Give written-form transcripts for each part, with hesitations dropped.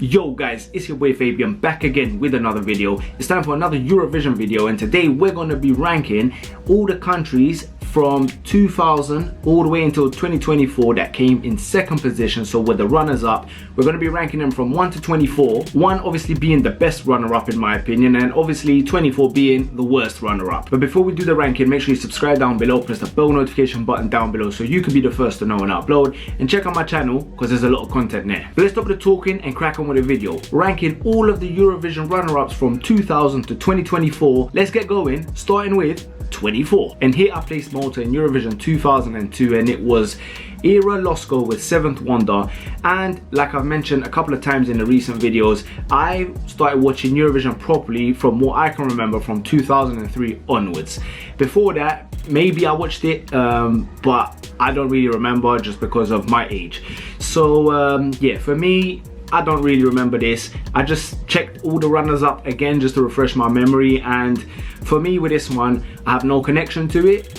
Yo guys, it's your boy Fabian back again with another video. It's time for another Eurovision video, and today we're going to be ranking all the countries from 2000 all the way until 2024 that came in second position. So we're the runners up. We're going to be ranking them from 1 to 24, 1 obviously being the best runner up in my opinion, and obviously 24 being the worst runner up. But before we do the ranking, make sure you subscribe down below, press the bell notification button down below so you can be the first to know when I upload, and check out my channel because there's a lot of content there. But let's stop the talking and crack on with the video. Ranking all of the Eurovision runner-ups from 2000 to 2024. Let's get going, starting with 24. And here I placed Malta in Eurovision 2002, and it was Era Losco with Seventh Wonder. And like I've mentioned a couple of times in the recent videos, I started watching Eurovision properly from what I can remember from 2003 onwards. Before that, maybe I watched it, but I don't really remember just because of my age. So yeah, for me, I don't really remember this. I just checked all the runners up again just to refresh my memory, and for me with this one, I have no connection to it,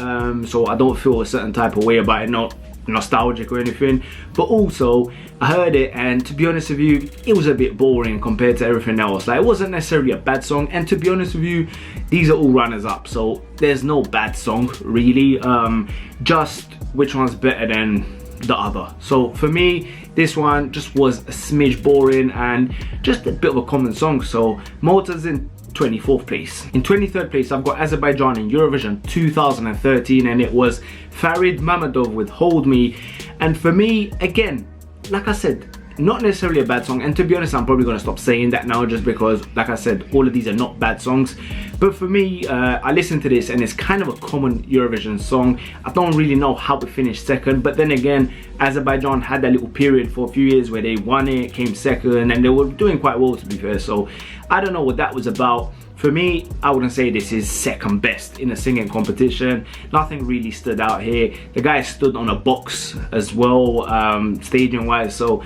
so I don't feel a certain type of way about it, not nostalgic or anything. But also, I heard it, and to be honest with you, it was a bit boring compared to everything else. Like, it wasn't necessarily a bad song, and to be honest with you, these are all runners up, so there's no bad song really, just which one's better than the other. So for me, this one just was a smidge boring and just a bit of a common song. So Malta's in 24th place. In 23rd place, I've got Azerbaijan in Eurovision 2013, and it was Farid Mamadov with Hold Me. And for me, again, like I said, not necessarily a bad song, and to be honest, I'm probably going to stop saying that now just because, like I said, all of these are not bad songs. But for me, I listened to this and it's kind of a common Eurovision song. I don't really know how it finished second, but then again, Azerbaijan had that little period for a few years where they won it, came second, and they were doing quite well, to be fair. So I don't know what that was about. For me, I wouldn't say this is second best in a singing competition. Nothing really stood out here. The guy stood on a box as well, staging wise. So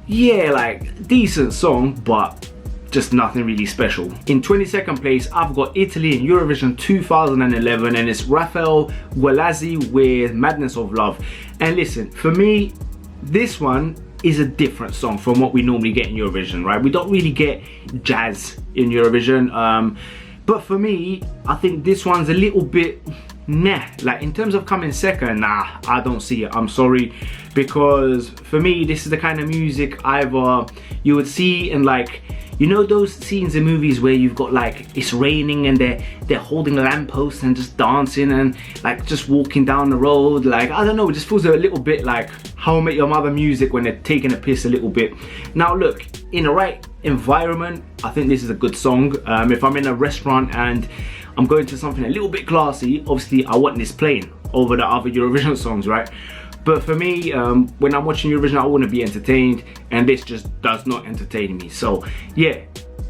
yeah, like, decent song, but just nothing really special. In 22nd place, I've got Italy in Eurovision 2011, and it's Rafael Guelazzi with Madness of Love. And listen, for me, this one is a different song from what we normally get in Eurovision, right? We don't really get jazz in Eurovision, but for me, I think this one's a little bit nah. Like, in terms of coming second, nah, I don't see it. I'm sorry, because for me, this is the kind of music either you would see in, like, you know those scenes in movies where you've got, like, it's raining and they're holding lampposts and just dancing and, like, just walking down the road. Like, I don't know, it just feels a little bit like How I Met Your Mother music when they're taking a piss a little bit. Now look, in the right environment, I think this is a good song. If I'm in a restaurant and I'm going to something a little bit classy, obviously I want this playing over the other Eurovision songs, right? But for me, when I'm watching Eurovision, I want to be entertained, and this just does not entertain me. So yeah,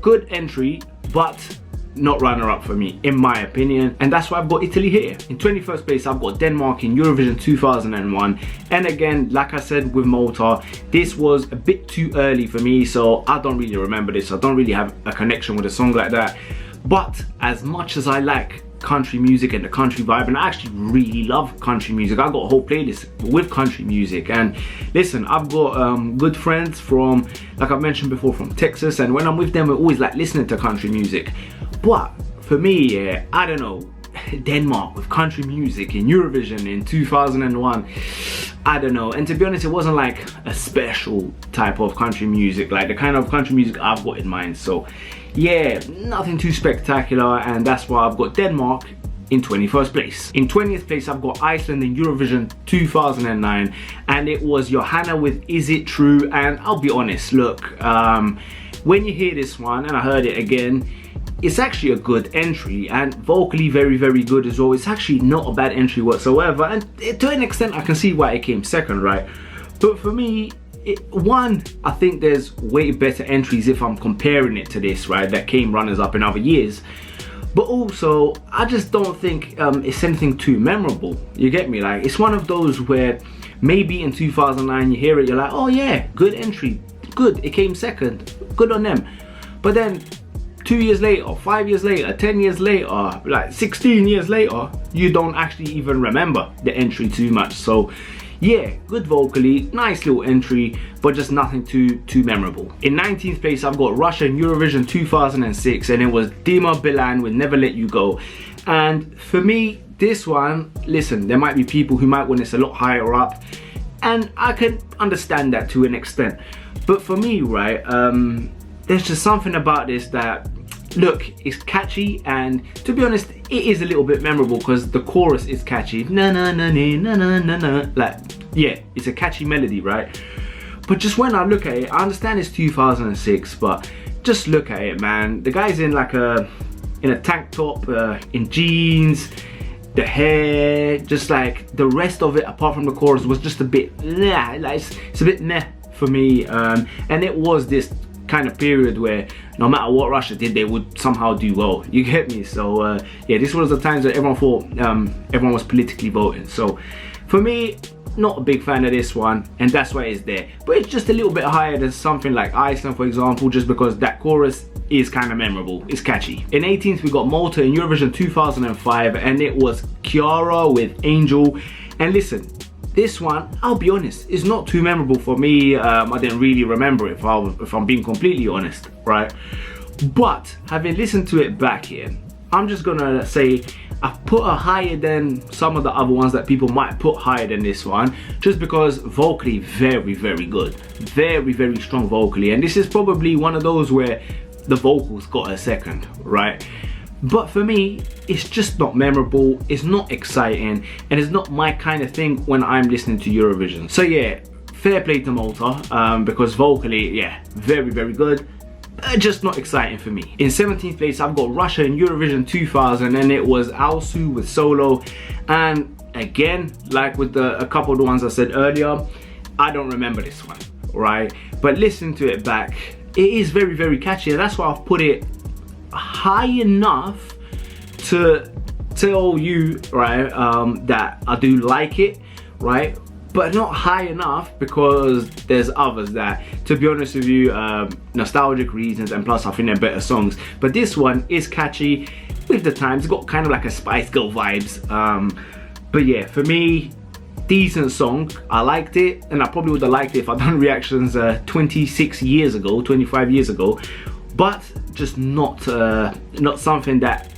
good entry, but not runner-up for me, in my opinion. And that's why I've got Italy here. In 21st place, I've got Denmark in Eurovision 2001. And again, like I said with Malta, this was a bit too early for me, so I don't really remember this. I don't really have a connection with a song like that. But as much as I like country music and the country vibe, and I actually really love country music, I've got a whole playlist with country music. And listen, I've got good friends from, like I've mentioned before, from Texas, and when I'm with them, we're always like listening to country music. But for me, yeah, I don't know, Denmark with country music in Eurovision in 2001, I don't know. And to be honest, it wasn't like a special type of country music, like the kind of country music I've got in mind. So yeah, nothing too spectacular, and that's why I've got Denmark in 21st place. In 20th place, I've got Iceland in Eurovision 2009, and it was Johanna with Is It True. And I'll be honest, look, when you hear this one, and I heard it again, it's actually a good entry, and vocally very, very good as well. It's actually not a bad entry whatsoever, and to an extent I can see why it came second, right? But for me, one, I think there's way better entries if I'm comparing it to this, right, that came runners up in other years. But also, I just don't think it's anything too memorable. You get me? Like, it's one of those where maybe in 2009 you hear it, you're like, oh yeah, good entry, good, it came second, good on them. But then 2 years later, 5 years later, 10 years later, like 16 years later, you don't actually even remember the entry too much. So yeah, good vocally, nice little entry, but just nothing too memorable. In 19th place, I've got Russia in Eurovision 2006, and it was Dima Bilan with Never Let You Go. And for me, this one, listen, there might be people who might want this a lot higher up, and I can understand that to an extent. But for me, right, there's just something about this that, look, it's catchy, and to be honest, it is a little bit memorable because the chorus is catchy. Na na na na na na na. Like, yeah, it's a catchy melody, right? But just when I look at it, I understand it's 2006, but just look at it, man. The guy's in like a tank top, in jeans, the hair, just like the rest of it, apart from the chorus, was just a bit, nah, like it's a bit meh for me. And it was this kind of period where no matter what Russia did, they would somehow do well. You get me? So yeah, this was the times that everyone thought everyone was politically voting. So for me, not a big fan of this one, and that's why it's there. But it's just a little bit higher than something like Iceland, for example, just because that chorus is kind of memorable, it's catchy. In 18th, we got Malta in Eurovision 2005, and it was Kiara with Angel. And listen, this one, I'll be honest, is not too memorable for me. I didn't really remember it, if I'm being completely honest, right? But having listened to it back here, I'm just gonna say I've put her higher than some of the other ones that people might put higher than this one, just because vocally very, very good, very, very strong vocally. And this is probably one of those where the vocals got a second, right? But for me, it's just not memorable, it's not exciting, and it's not my kind of thing when I'm listening to Eurovision. So yeah, fair play to Malta, because vocally, yeah, very, very good, just not exciting for me. In 17th place, I've got Russia in Eurovision 2000, and it was Alsu with Solo. And again, like with a couple of the ones I said earlier, I don't remember this one, right? But listen to it back, it is very, very catchy, and that's why I've put it high enough to tell you, right, that I do like it, right? But not high enough because there's others that, to be honest with you, nostalgic reasons, and plus I think they're better songs. But this one is catchy with the times, it's got kind of like a Spice Girl vibes. But yeah, for me, decent song, I liked it, and I probably would have liked it if I'd done reactions 26 years ago, 25 years ago. But just not something that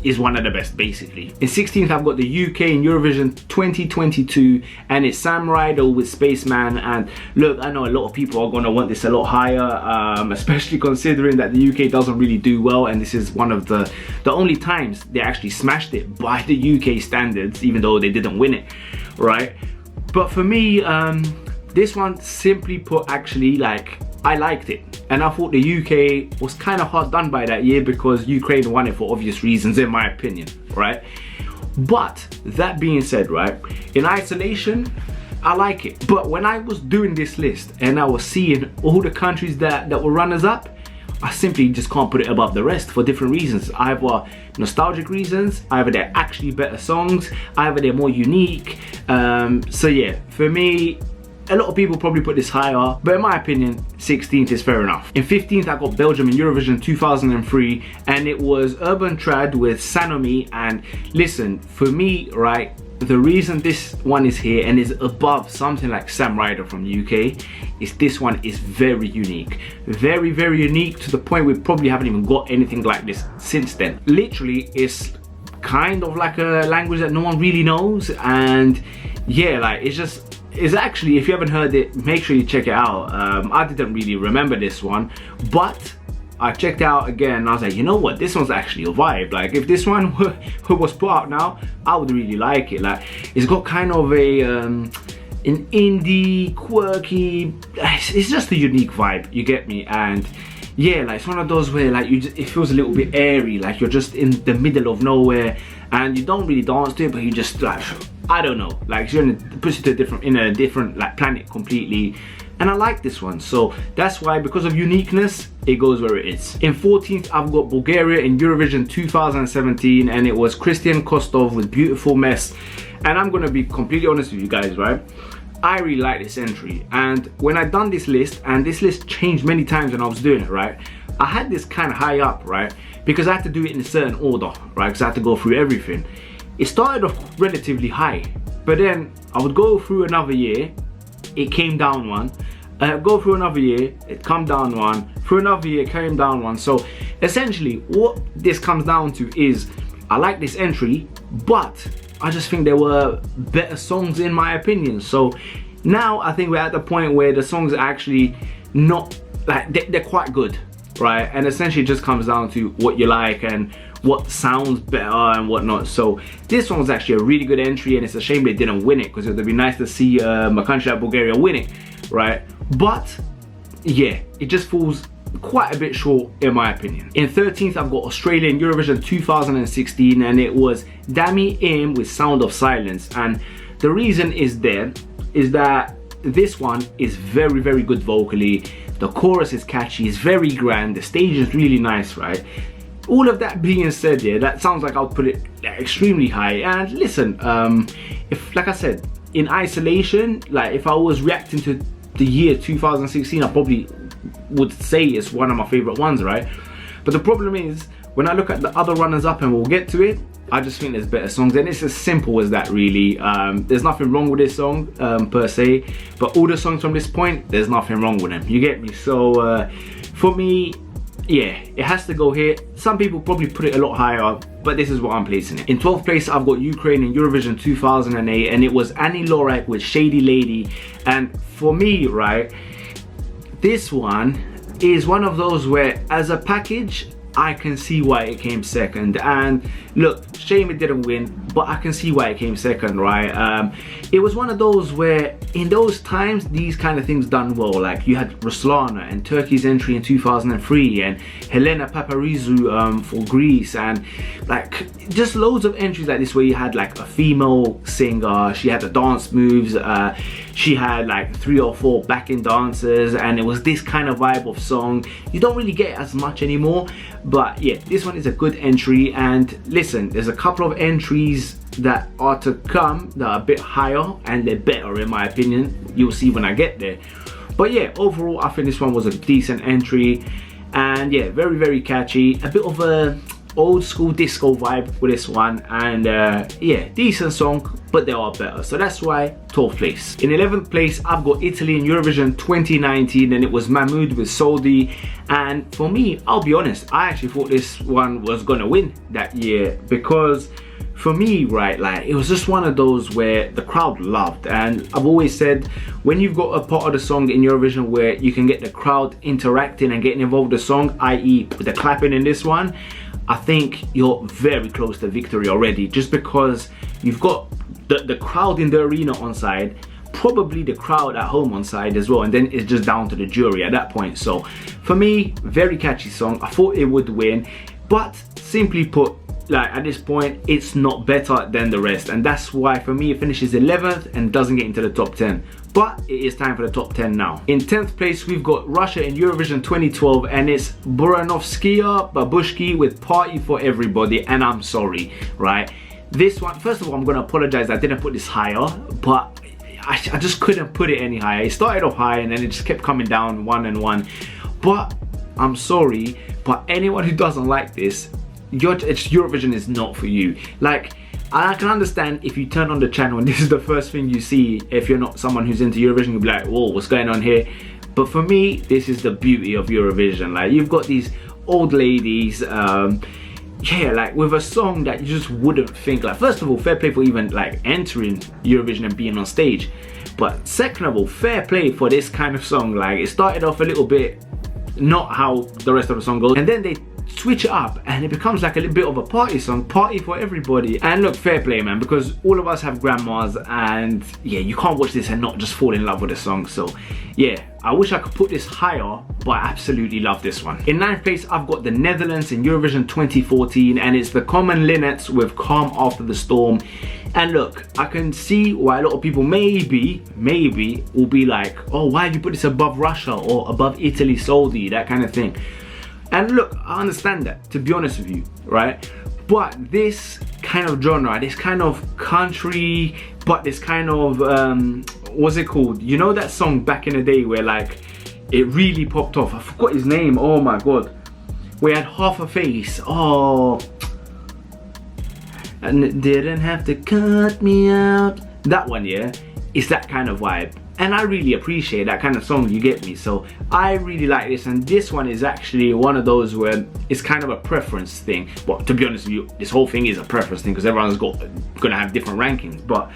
is one of the best, basically. In 16th, I've got the UK in Eurovision 2022, and it's Sam Ryder with Spaceman. And look, I know a lot of people are gonna want this a lot higher, especially considering that the UK doesn't really do well, and this is one of the only times they actually smashed it by the UK standards, even though they didn't win it, right? But for me, this one, simply put, actually, like, I liked it. And I thought the UK was kind of hard done by that year because Ukraine won it for obvious reasons, in my opinion, right? But that being said, right, in isolation, I like it. But when I was doing this list and I was seeing all the countries that were runners up, I simply just can't put it above the rest for different reasons. Either nostalgic reasons, either they're actually better songs, either they're more unique. So yeah, for me, a lot of people probably put this higher, but in my opinion, 16th is fair enough. In 15th, I got Belgium in Eurovision 2003, and it was Urban Trad with Sanomi. And listen, for me, right, the reason this one is here and is above something like Sam Ryder from UK is this one is very unique. Very, very unique, to the point we probably haven't even got anything like this since then. Literally, it's kind of like a language that no one really knows, and yeah, like, it's actually, if you haven't heard it, make sure you check it out. I didn't really remember this one, but I checked out again and I was like, you know what, this one's actually a vibe. Like, if this one was put out now, I would really like it. Like, it's got kind of a an indie, quirky, it's just a unique vibe, you get me? And yeah, like, it's one of those where, like, it feels a little bit airy, like you're just in the middle of nowhere and you don't really dance to it, but you just, like, I don't know, like, it puts you to in a different like planet completely. And I like this one, so that's why, because of uniqueness, it goes where it is. In 14th, I've got Bulgaria in Eurovision 2017, and it was Christian Kostov with Beautiful Mess. And I'm gonna be completely honest with you guys, right? I really like this entry, and when I done this list, and this list changed many times when I was doing it, right? I had this kind of high up, right? Because I had to do it in a certain order, right? Because I had to go through everything. It started off relatively high, But then I would go through another year, it came down one. Go through another year, it come down one. Through another year, it came down one. So essentially, what this comes down to is, I like this entry, but I just think there were better songs in my opinion. So now I think we're at the point where the songs are actually not, like, they're quite good, right? And essentially it just comes down to what you like and what sounds better and whatnot. So this one was actually a really good entry, and it's a shame they didn't win it, because it would be nice to see a country like Bulgaria win it, right? But yeah, it just falls quite a bit short in my opinion. In 13th, I've got Australian Eurovision 2016, and it was Dami Im with Sound of Silence. And the reason is that this one is very, very good vocally. The chorus is catchy, it's very grand, the stage is really nice, right? All of that being said, yeah, that sounds like I'll put it extremely high. And listen, if, like I said, in isolation, like if I was reacting to the year 2016, I probably would say it's one of my favorite ones, right? But the problem is, when I look at the other runners up, and we'll get to it, I just think there's better songs, and it's as simple as that, really. There's nothing wrong with this song per se, but all the songs from this point, there's nothing wrong with them, you get me? So for me, yeah, it has to go here. Some people probably put it a lot higher, but this is what I'm placing it. In 12th place, I've got Ukraine in Eurovision 2008, and it was Annie Lorek with Shady Lady. And for me, right, this one is one of those where, as a package, I can see why it came second. And look, shame it didn't win, but I can see why it came second, right? It was one of those where, in those times, these kind of things done well. Like, you had Ruslana and Turkey's entry in 2003, and Helena Paparizou for Greece, and like just loads of entries like this where you had like a female singer, she had the dance moves, she had like 3 or 4 backing dancers, and it was this kind of vibe of song. You don't really get it as much anymore, but yeah, this one is a good entry. And listen, there's a couple of entries that are to come that are a bit higher, and they're better in my opinion. You'll see when I get there. But yeah, overall I think this one was a decent entry, and yeah, very, very catchy. A bit of a old school disco vibe with this one, and yeah, decent song, but there are better. So that's why 12th place. In 11th place, I've got Italy in Eurovision 2019, and it was Mahmood with Soldi. And for me, I'll be honest, I actually thought this one was gonna win that year, because for me, right, like, it was just one of those where the crowd loved. And I've always said, when you've got a part of the song in Eurovision where you can get the crowd interacting and getting involved with the song, i.e. the clapping in this one, I think you're very close to victory already, just because you've got the crowd in the arena on side, probably the crowd at home on side as well, and then it's just down to the jury at that point. So for me, very catchy song. I thought it would win, but simply put, like, at this point, it's not better than the rest, and that's why for me it finishes 11th and doesn't get into the top 10. But it is time for the top 10 now. In 10th place, we've got Russia in Eurovision 2012, and it's Buranovskaya Babushki with Party for Everybody. And I'm sorry, right? This one, first of all, I'm gonna apologize, I didn't put this higher, but I just couldn't put it any higher. It started off high and then it just kept coming down one and one. But I'm sorry, but anyone who doesn't like this, Eurovision is not for you. Like, I can understand if you turn on the channel and this is the first thing you see. If you're not someone who's into Eurovision, you'll be like, whoa, what's going on here? But for me, this is the beauty of Eurovision. Like, you've got these old ladies, yeah, like with a song that you just wouldn't think. Like, first of all, fair play for even like entering Eurovision and being on stage. But second of all, fair play for this kind of song. Like, it started off a little bit not how the rest of the song goes, and then they switch it up and it becomes like a little bit of a party song, Party for Everybody. And look, fair play, man, because all of us have grandmas, and yeah, you can't watch this and not just fall in love with the song. So yeah, I wish I could put this higher, but I absolutely love this one. In 9th place, I've got the Netherlands in Eurovision 2014, and it's the Common Linnets with Calm After the Storm. And look, I can see why a lot of people maybe will be like, oh, why did you put this above Russia or above Italy, Soldi, that kind of thing. And look, I understand that, to be honest with you, right? But this kind of genre, this kind of country, but this kind of, what's it called? You know that song back in the day where like, it really popped off? I forgot his name, oh my god. We had Half a Face, oh. And it didn't have to cut me out, that one, yeah, it's that kind of vibe. And I really appreciate that kind of song, you get me? So I really like this, and this one is actually one of those where it's kind of a preference thing. But to be honest with you, this whole thing is a preference thing because everyone's gonna have different rankings. But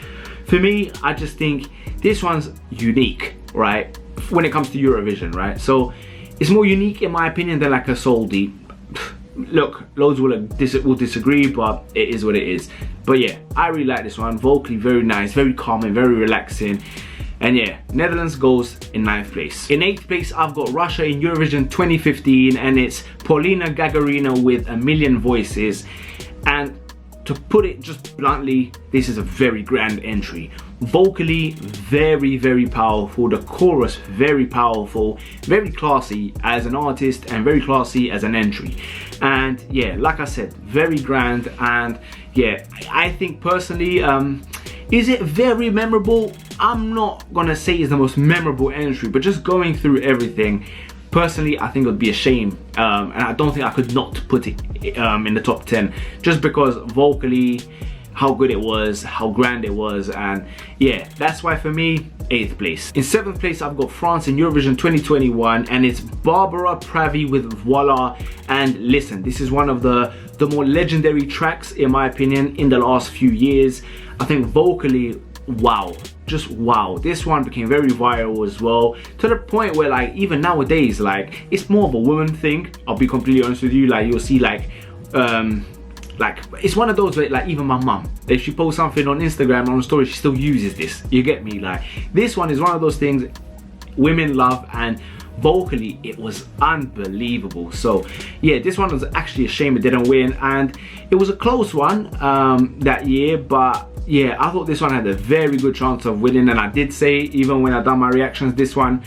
for me, I just think this one's unique, right? When it comes to Eurovision, right? So it's more unique in my opinion than like a Soldi. Look, loads will disagree, but it is what it is. But yeah, I really like this one. Vocally very nice, very calming, very relaxing. And yeah, Netherlands goes in 9th place. In 8th place, I've got Russia in Eurovision 2015, and it's Paulina Gagarina with A Million Voices. And to put it just bluntly, this is a very grand entry. Vocally, very, very powerful. The chorus, very powerful, very classy as an artist and very classy as an entry. And yeah, like I said, very grand. And yeah, I think personally, is it very memorable? I'm not gonna say it's the most memorable entry, but just going through everything, personally, I think it would be a shame, and I don't think I could not put it in the top 10, just because vocally, how good it was, how grand it was, and yeah, that's why for me, 8th place. In 7th place, I've got France in Eurovision 2021, and it's Barbara Pravi with Voila. And listen, this is one of the more legendary tracks, in my opinion, in the last few years. I think vocally, wow, just wow. This one became very viral as well, to the point where like even nowadays, like it's more of a woman thing. I'll be completely honest with you. Like you'll see like it's one of those where like even my mum, if she posts something on Instagram or on story, she still uses this, you get me? Like this one is one of those things women love, and vocally it was unbelievable. So yeah, this one was actually a shame it didn't win, and it was a close one that year, but yeah, I thought this one had a very good chance of winning, and I did say, even when I done my reactions, this one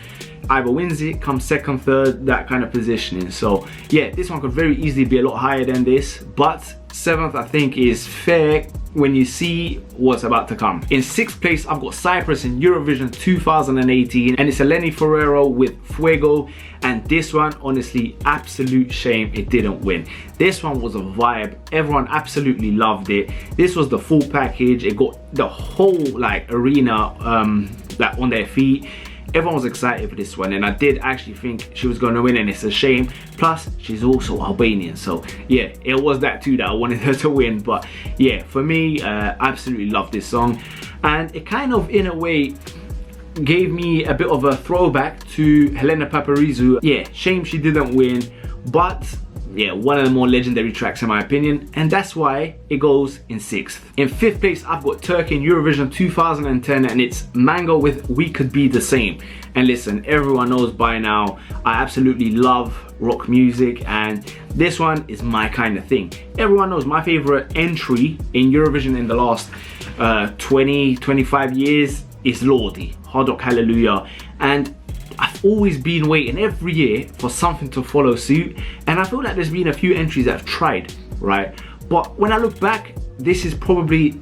either wins it, comes second, third, that kind of positioning. So yeah, this one could very easily be a lot higher than this, but 7th I think is fair when you see what's about to come. In 6th place, I've got Cyprus in Eurovision 2018, and it's Eleni Ferrero with Fuego. And this one, honestly, absolute shame it didn't win. This one was a vibe. Everyone absolutely loved it. This was the full package. It got the whole like arena like on their feet. Everyone was excited for this one, and I did actually think she was going to win, and it's a shame. Plus, she's also Albanian, so yeah, it was that too that I wanted her to win. But yeah, for me, absolutely love this song, and it kind of, in a way, gave me a bit of a throwback to Helena Paparizou. Yeah, shame she didn't win, but yeah, one of the more legendary tracks in my opinion, and that's why it goes in 6th. In 5th place, I've got Turkey in Eurovision 2010, and it's Mango with We Could Be The Same. And listen, everyone knows by now, I absolutely love rock music, and this one is my kind of thing. Everyone knows my favorite entry in Eurovision in the last 20-25 years is Lordi, Hard Rock Hallelujah, and I've always been waiting every year for something to follow suit, and I feel like there's been a few entries that I've tried, right? But when I look back, this is probably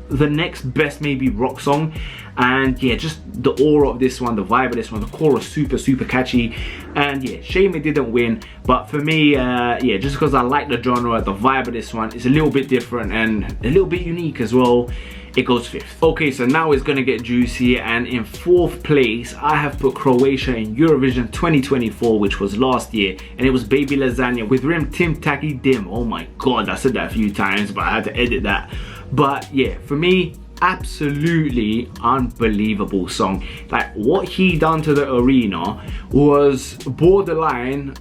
the next best maybe rock song. And yeah, just the aura of this one, the vibe of this one, the chorus super catchy. And yeah, shame it didn't win, but for me, yeah, just because I like the genre, the vibe of this one is a little bit different and a little bit unique as well, it goes 5th. Okay, so now it's gonna get juicy, and in 4th place I have put Croatia in Eurovision 2024, which was last year, and it was Baby Lasagna with Rim Tim Taki Dim. Oh my god, I said that a few times, but I had to edit that. But yeah, for me, absolutely unbelievable song. Like what he done to the arena was borderline.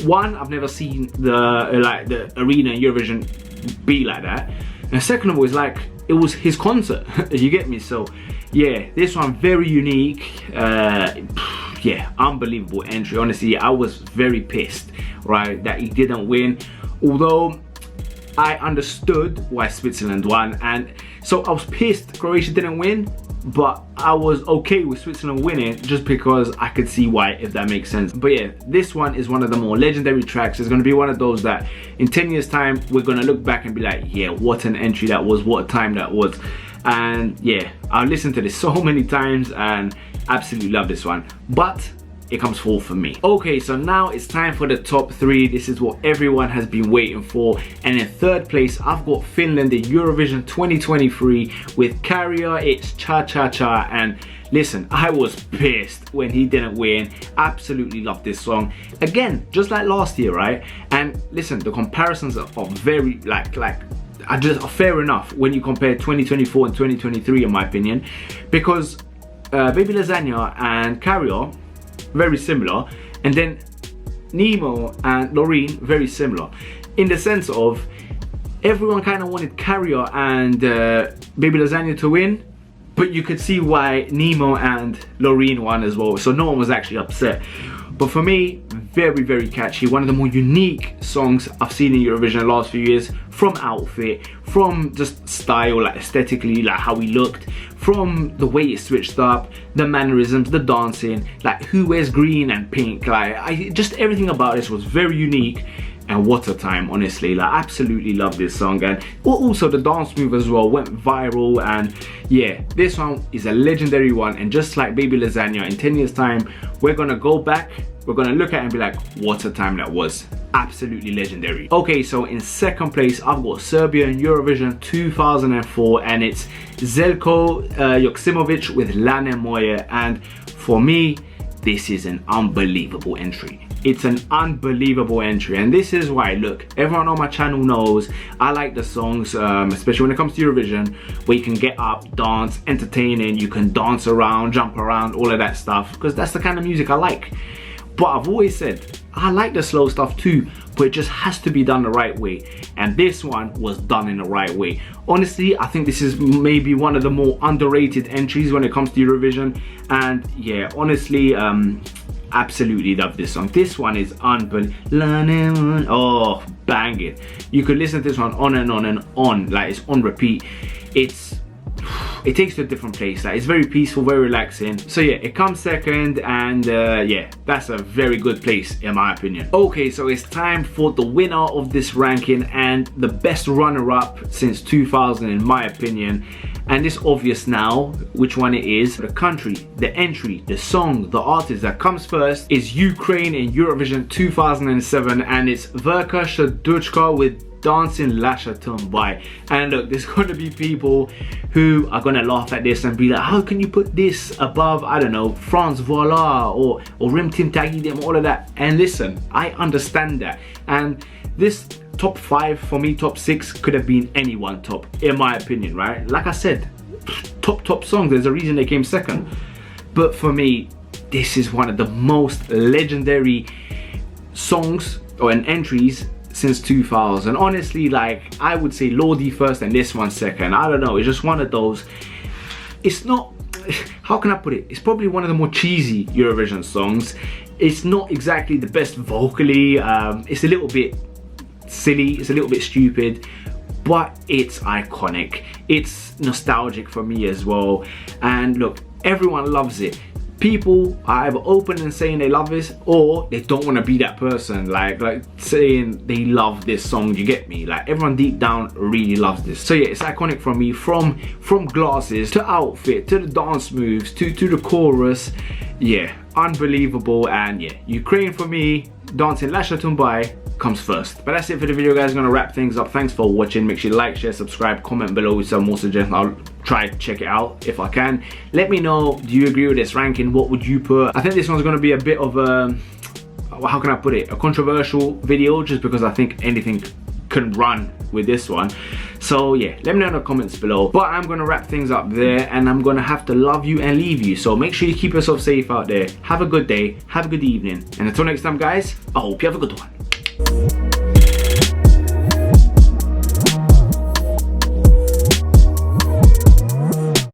One, I've never seen the arena in Eurovision be like that, and second of all, it's like it was his concert. You get me? So yeah, this one very unique. Yeah, unbelievable entry. Honestly, I was very pissed, right, that he didn't win, although I understood why Switzerland won, and so I was pissed Croatia didn't win, but I was okay with Switzerland winning just because I could see why, if that makes sense. But yeah, this one is one of the more legendary tracks. It's going to be one of those that in 10 years time we're going to look back and be like, yeah, what an entry that was, what a time that was. And yeah, I've listened to this so many times and absolutely love this one. But it comes fourth for me. Okay, so now it's time for the top three. This is what everyone has been waiting for. And in third place, I've got Finland, the Eurovision 2023 with Carrier. It's Cha Cha Cha. And listen, I was pissed when he didn't win. Absolutely love this song. Again, just like last year, right? And listen, the comparisons are very are just fair enough when you compare 2024 and 2023, in my opinion, because Baby Lasagna and Carrier, very similar, and then Nemo and Loreen, very similar, in the sense of everyone kind of wanted Carrier and Baby Lasagna to win, but you could see why Nemo and Loreen won as well, so no one was actually upset. But for me, very, very catchy. One of the more unique songs I've seen in Eurovision the last few years, from outfit, from just style, like aesthetically, like how he looked, from the way it switched up, the mannerisms, the dancing, like who wears green and pink, like just everything about this was very unique. And what a time, honestly. Like, absolutely love this song. And also the dance move as well went viral. And yeah, this one is a legendary one. And just like Baby Lasagna, in 10 years time, we're gonna go back, we're gonna look at it and be like, what a time that was. Absolutely legendary. Okay, so in second place, I've got Serbia in Eurovision 2004, and it's Zeljko Joksimovic with Lane Moje. And for me, this is an unbelievable entry. It's an unbelievable entry, and this is why, look, everyone on my channel knows I like the songs, especially when it comes to Eurovision, where you can get up, dance, entertaining, you can dance around, jump around, all of that stuff, because that's the kind of music I like. But I've always said, I like the slow stuff too, but it just has to be done the right way. And this one was done in the right way. Honestly, I think this is maybe one of the more underrated entries when it comes to Eurovision. And yeah, honestly, absolutely love this song. This one is unbelievable. Oh, bang it. You could listen to this one on and on and on, like it's on repeat. It takes you to a different place. Like, it's very peaceful, very relaxing. So yeah, it comes second, and yeah, that's a very good place in my opinion. Okay, so it's time for the winner of this ranking and the best runner-up since 2000 in my opinion. And it's obvious now which one it is. The country, the entry, the song, the artist that comes first is Ukraine in Eurovision 2007, and it's Verka Serduchko with Dancing Lasha Tumbai. And look, there's gonna be people who are gonna laugh at this and be like, how can you put this above, I don't know, France Voila or Rim Tim Tagidim, all of that? And listen, I understand that. And this top 5 for me, top 6 could have been anyone top, in my opinion, right? Like I said, top songs, there's a reason they came second. But for me, this is one of the most legendary songs or entries since 2000. Honestly, like, I would say Lordi first and this one second. I don't know, it's just one of those. It's not, how can I put it? It's probably one of the more cheesy Eurovision songs. It's not exactly the best vocally. It's a little bit silly, it's a little bit stupid, but it's iconic. It's nostalgic for me as well. And look, everyone loves it. People are either open and saying they love this, or they don't want to be that person, like saying they love this song. You get me? Like, everyone deep down really loves this. So yeah, it's iconic for me, from glasses to outfit to the dance moves to the chorus. Yeah, unbelievable. And yeah, Ukraine for me, Dancing Lasha Tumbai comes first. But that's it for the video, guys. I'm gonna wrap things up. Thanks for watching. Make sure you like, share, subscribe, comment below with some more suggestions. I'll try to check it out if I can. Let me know, do you agree with this ranking? What would you put? I think this one's gonna be a bit of a, how can I put it, a controversial video, just because I think anything can run with this one. So yeah, let me know in the comments below. But I'm gonna wrap things up there, and I'm gonna have to love you and leave you. So make sure you keep yourself safe out there. Have a good day, have a good evening, and until next time, guys, I hope you have a good one.